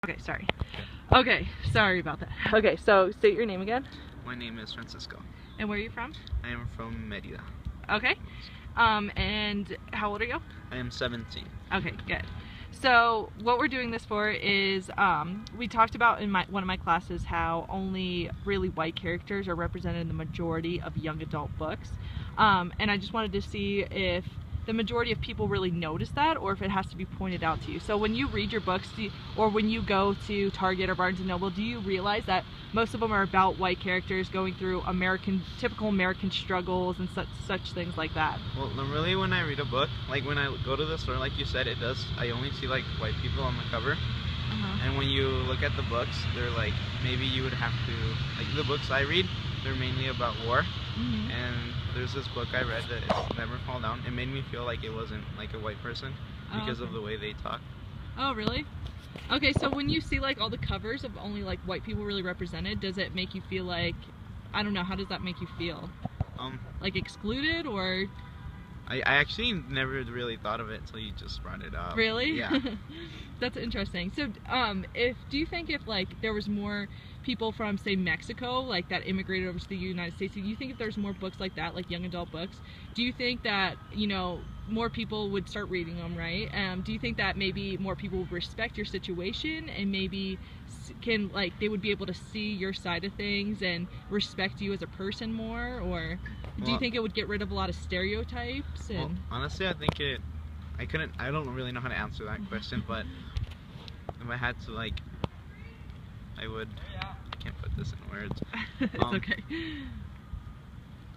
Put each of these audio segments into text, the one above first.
Okay, sorry. Okay, sorry about that. Okay, so state your name again. My name is Francisco. And where are you from? I am from Merida. Okay. And how old are you? I am 17. Okay, good. So what we're doing this for is we talked about in one of my classes how only really white characters are represented in the majority of young adult books. And I just wanted to see if the majority of people really notice that, or if it has to be pointed out to you. So when you read your books, or when you go to Target or Barnes & Noble, do you realize that most of them are about white characters going through typical American struggles and such things like that? Well, really, when I read a book, like when I go to the store, like you said, I only see like white people on the cover. And when you look at the books, they're like, maybe you would have to, like the books I read, they're mainly about war. And there's this book I read that is Never Fall Down. It made me feel like it wasn't like a white person because of the way they talk. Oh, really? Okay, so when you see like all the covers of only like white people really represented, does it make you feel like, I don't know, how does that make you feel? Like excluded, or? I actually never really thought of it until you just brought it up. Really? Yeah. That's interesting. So, do you think if like there was more people from, say, Mexico, like that immigrated over to the United States, do you think if there's more books like that, like young adult books, do you think that, you know, more people would start reading them, right? Do you think that maybe more people would respect your situation and maybe they would be able to see your side of things and respect you as a person more, or do you think it would get rid of a lot of stereotypes? And... Well, honestly, I think I don't really know how to answer that question, but if I had to, like, I can't put this in words. It's okay.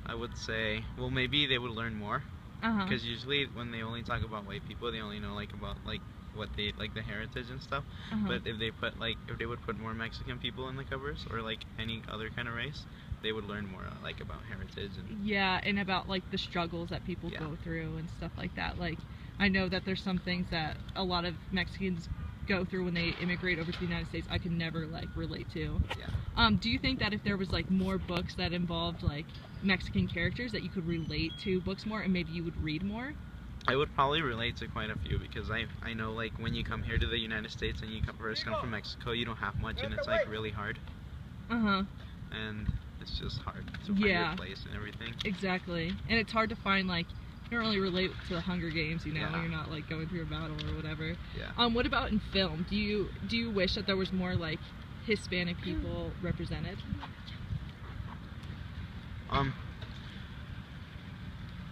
I would say, well, maybe they would learn more. Because usually when they only talk about white people, they only know like about like what they like, the heritage and stuff. But if they would put more Mexican people in the covers, or like any other kind of race, they would learn more like about heritage and and about like the struggles that people go through and stuff like that. Like, I know that there's some things that a lot of Mexicans go through when they immigrate over to the United States I can never like relate to. Do you think that if there was like more books that involved like Mexican characters, that you could relate to books more and maybe you would read more? I would probably relate to quite a few, because I know like when you come here to the United States and you first come from Mexico, you don't have much and it's like really hard. And it's just hard to find your place and everything. Exactly. And it's hard to find, like, you don't really relate to the Hunger Games, you know, when you're not like going through a battle or whatever. What about in film? Do you wish that there was more like Hispanic people represented?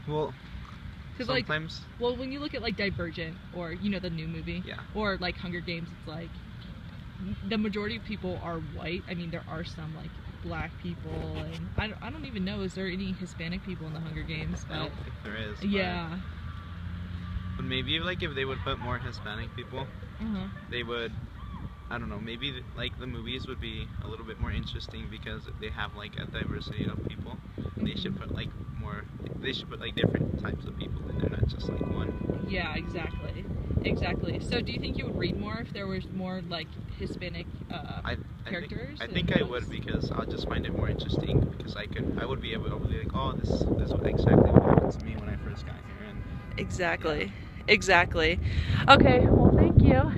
Well, sometimes. Like, well, when you look at like Divergent, or you know, the new movie, or like Hunger Games, it's like the majority of people are white. I mean, there are some like black people, and I don't even know, is there any Hispanic people in the Hunger Games? But I don't think there is. But maybe like if they would put more Hispanic people, they would, I don't know, maybe like the movies would be a little bit more interesting, because they have like a diversity of people. They should put like different types of people in there, not just like one. Yeah, exactly. So do you think you would read more if there was more like Hispanic characters? I think I would, because I'll just find it more interesting, because I would be able to be like, oh, this is exactly what happened to me when I first got here. And exactly. Okay, well, thank you.